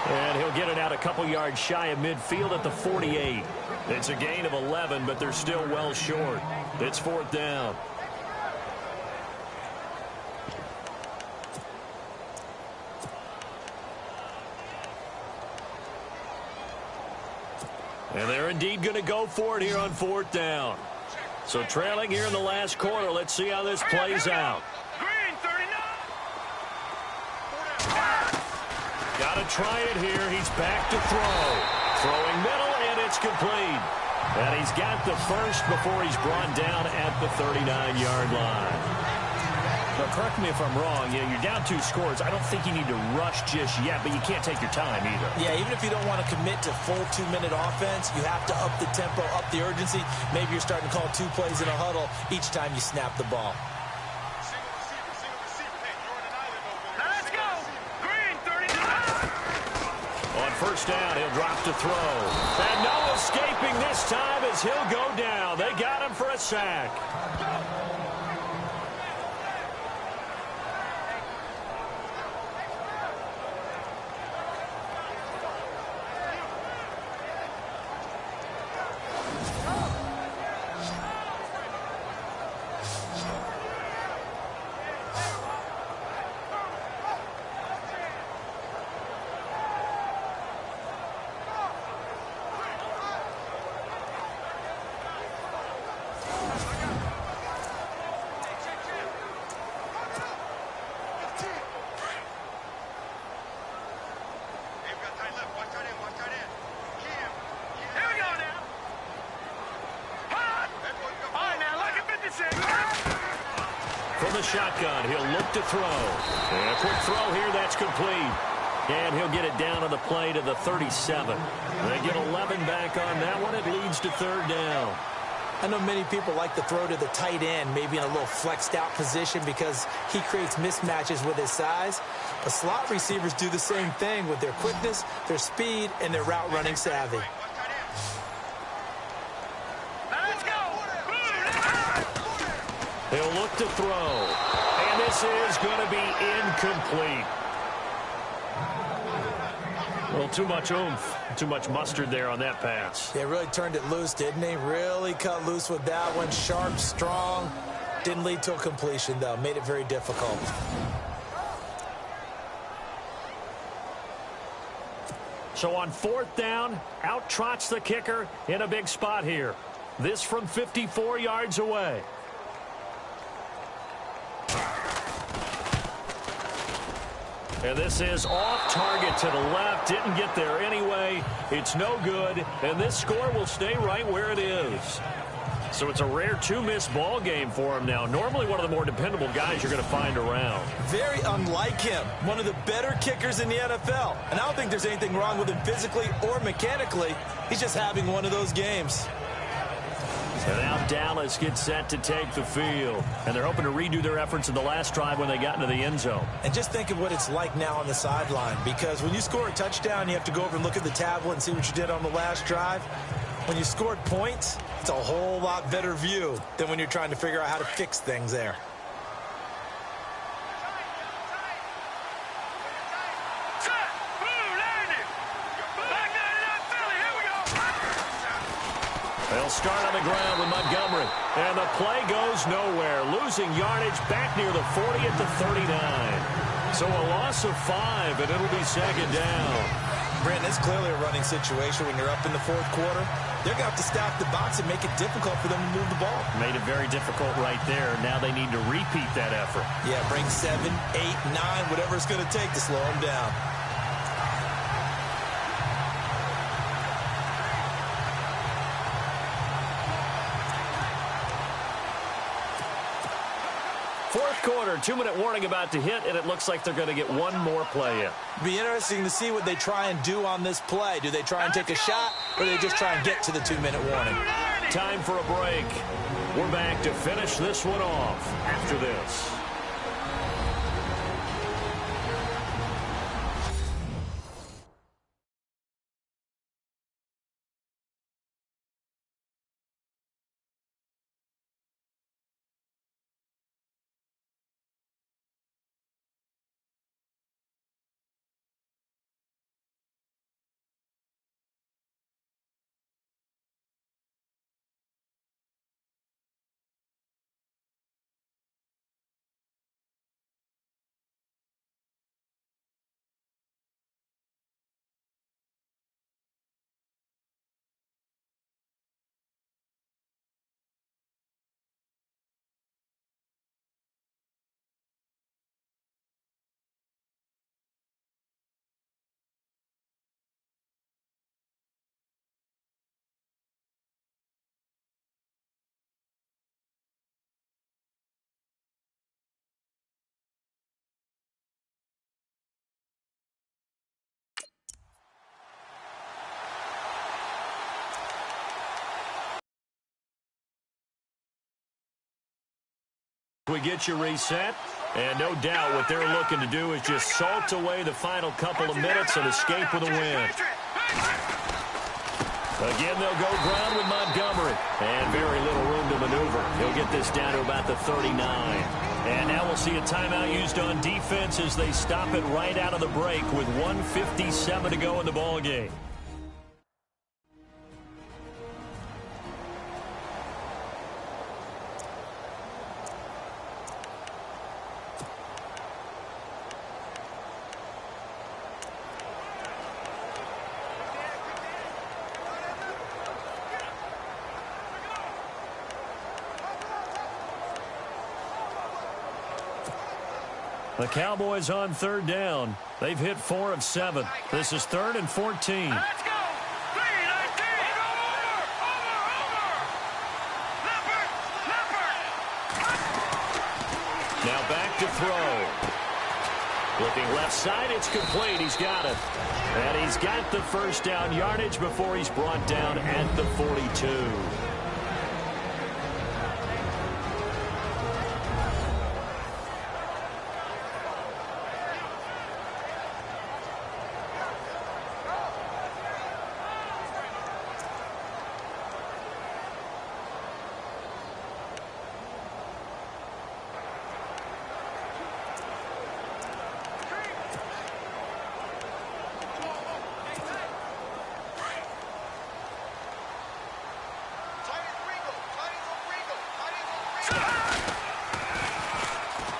And he'll get it out a couple yards shy of midfield at the 48. It's a gain of 11, but they're still well short. It's fourth down. And they're indeed going to go for it here on fourth down. So trailing here in the last quarter. Let's see how this plays out. Got to try it here. He's back to throw. Throwing middle, and it's complete. And he's got the first before he's brought down at the 39-yard line. Now, correct me if I'm wrong. You're down 2 scores. I don't think you need to rush just yet, but you can't take your time either. Yeah, even if you don't want to commit to full 2-minute offense, you have to up the tempo, up the urgency. Maybe you're starting to call 2 plays in a huddle each time you snap the ball. First down, he'll drop to throw. And no escaping this time as he'll go down. They got him for a sack. From the shotgun, he'll look to throw. And a quick throw here, that's complete. And he'll get it down on the play to the 37. They get 11 back on that one. It leads to third down. I know many people like to throw to the tight end, maybe in a little flexed out position because he creates mismatches with his size. But slot receivers do the same thing with their quickness, their speed, and their route running savvy. He'll look to throw. And this is going to be incomplete. Well, too much oomph, too much mustard there on that pass. They really turned it loose, didn't they? Really cut loose with that one. Sharp, strong. Didn't lead to a completion, though. Made it very difficult. So on fourth down, out trots the kicker in a big spot here. This from 54 yards away. And this is off target to the left. Didn't get there anyway. It's no good. And this score will stay right where it is. So it's a rare 2-miss ball game for him now. Normally one of the more dependable guys you're going to find around. Very unlike him. One of the better kickers in the NFL. And I don't think there's anything wrong with him physically or mechanically. He's just having one of those games. And now Dallas gets set to take the field. And they're hoping to redo their efforts in the last drive when they got into the end zone. And just think of what it's like now on the sideline. Because when you score a touchdown, you have to go over and look at the tablet and see what you did on the last drive. When you scored points, it's a whole lot better view than when you're trying to figure out how to fix things there. They'll start on the ground with Montgomery. And the play goes nowhere. Losing yardage back near the 40 at the 39. So a loss of 5, and it'll be second down. Brandon, it's clearly a running situation when you're up in the fourth quarter. They're going to have to stack the box and make it difficult for them to move the ball. Made it very difficult right there. Now they need to repeat that effort. Yeah, bring 7, 8, 9, whatever it's going to take to slow them down. Fourth quarter, 2-minute warning about to hit, and it looks like they're going to get one more play in. Be interesting to see what they try and do on this play. Do they try and take a shot, or do they just try and get to the 2-minute warning? Time for a break. We're back to finish this one off after this. We get you reset, and no doubt what they're looking to do is just salt away the final couple of minutes and escape with a win. Again, they'll go ground with Montgomery, and very little room to maneuver. He'll get this down to about the 39. And now we'll see a timeout used on defense as they stop it right out of the break with 1:57 to go in the ballgame. The Cowboys on third down. They've hit 4 of 7. This is 3rd and 14. Let's go. 3-19. Now back to throw. Looking left side, it's complete. He's got it. And he's got the first down yardage before he's brought down at the 42.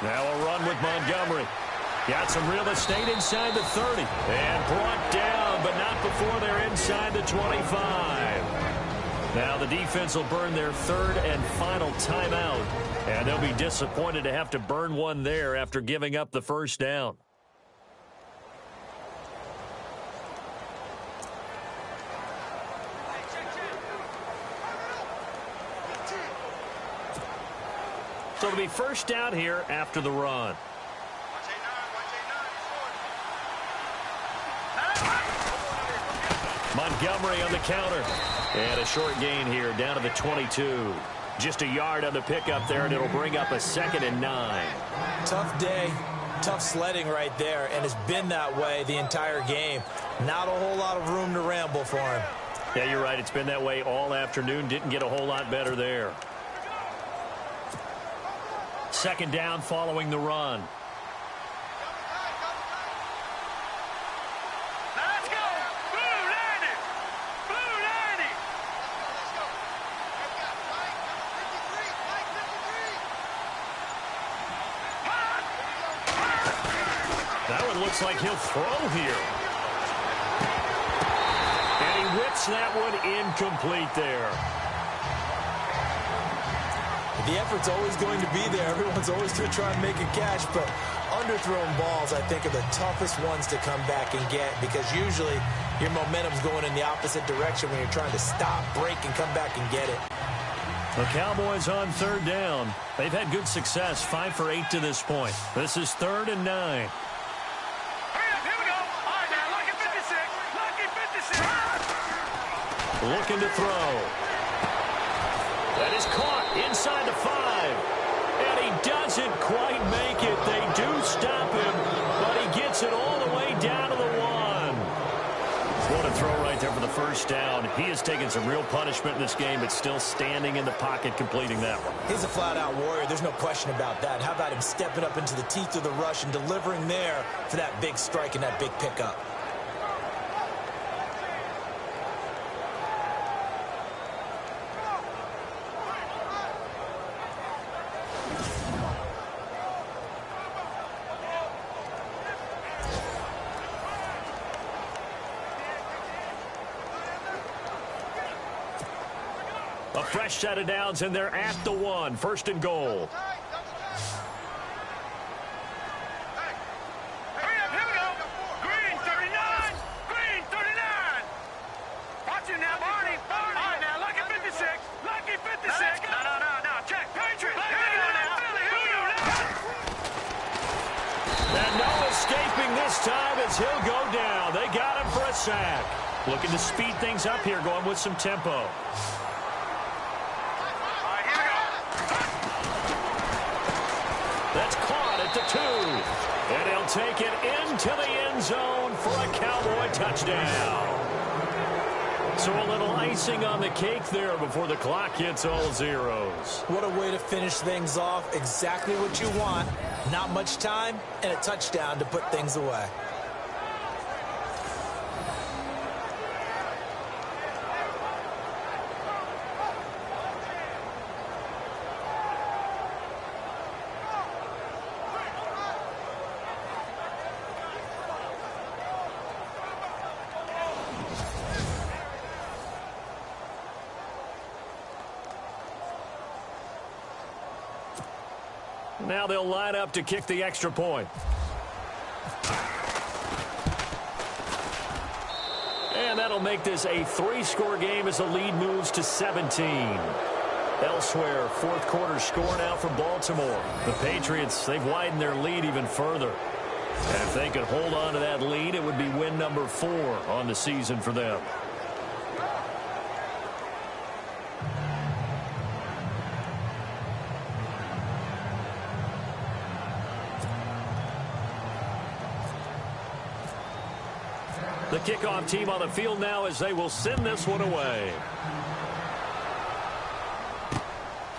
Now a run with Montgomery. Got some real estate inside the 30. And brought down, but not before they're inside the 25. Now the defense will burn their 3rd and final timeout. And they'll be disappointed to have to burn one there after giving up the first down. So it'll be first down here after the run. Montgomery on the counter. And a short gain here down to the 22. Just a yard on the pickup there, and it'll bring up a 2nd and 9. Tough day, tough sledding right there, and it's been that way the entire game. Not a whole lot of room to ramble for him. Yeah, you're right. It's been that way all afternoon. Didn't get a whole lot better there. 2nd down following the run. Let's go. Blue 90. Blue 90. That one looks like he'll throw here. And he whips that one incomplete there. The effort's always going to be there. Everyone's always going to try and make a catch, but underthrown balls, I think, are the toughest ones to come back and get because usually your momentum's going in the opposite direction when you're trying to stop, break, and come back and get it. The Cowboys on third down. They've had good success, 5 for 8 to this point. This is 3rd and 9. Here we go. All right, now, lucky 56. Lucky 56. Looking to throw. That is caught inside the 5. And he doesn't quite make it. They do stop him, but he gets it all the way down to the 1. What a throw right there for the first down. He has taken some real punishment in this game, but still standing in the pocket completing that one. He's a flat-out warrior. There's no question about that. How about him stepping up into the teeth of the rush and delivering there for that big strike and that big pickup? A fresh set of downs, and they're at the 1. 1st and goal. Hurry up, here we go. Green 39. Green 39. Watch it now, Barney. All right, now, lucky 56. Lucky 56. No. Check. Patriot. Here we go now. Here we go now. And no escaping this time as he'll go down. They got him for a sack. Looking to speed things up here, going with some tempo. That's caught at the 2. And he'll take it into the end zone for a Cowboy touchdown. So a little icing on the cake there before the clock hits all zeros. What a way to finish things off. Exactly what you want. Not much time and a touchdown to put things away. Now they'll line up to kick the extra point. And that'll make this a 3-score game as the lead moves to 17. Elsewhere, 4th quarter score now for Baltimore. The Patriots, they've widened their lead even further. And if they could hold on to that lead, it would be win number 4 on the season for them. The kickoff team on the field now as they will send this one away.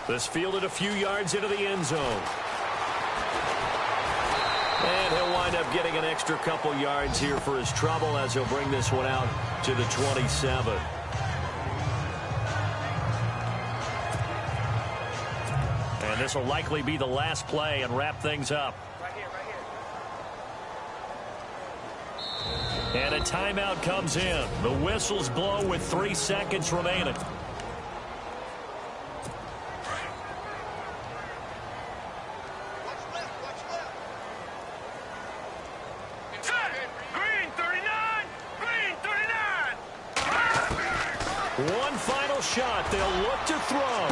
This fielded a few yards into the end zone. And he'll wind up getting an extra couple yards here for his trouble as he'll bring this one out to the 27. And this will likely be the last play and wrap things up. And a timeout comes in. The whistles blow with 3 seconds remaining. Green 39. Green 39. One final shot. They'll look to throw.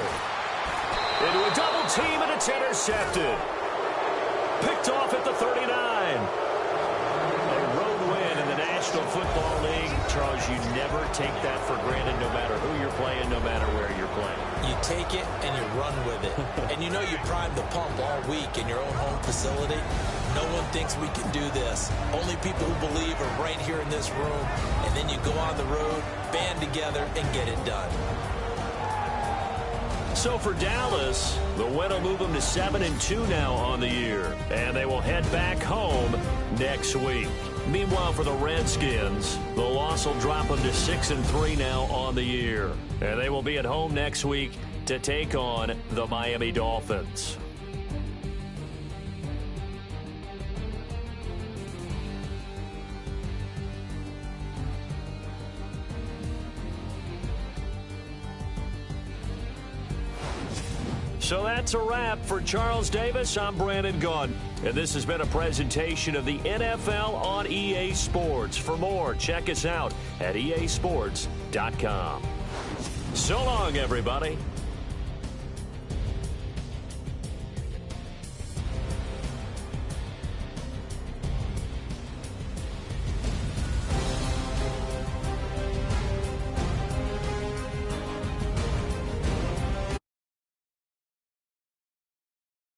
Into a double team, and it's intercepted. Picked off at the 39. National Football League, Charles, you never take that for granted no matter who you're playing, no matter where you're playing. You take it and you run with it. And you know you prime the pump all week in your own home facility. No one thinks we can do this. Only people who believe are right here in this room. And then you go on the road, band together, and get it done. So for Dallas, the win will move them to 7-2 now on the year. And they will head back home next week. Meanwhile, for the Redskins, the loss will drop them to 6-3 now on the year. And they will be at home next week to take on the Miami Dolphins. So that's a wrap. For Charles Davis, I'm Brandon Gaudin. And this has been a presentation of the NFL on EA Sports. For more, check us out at easports.com. So long, everybody.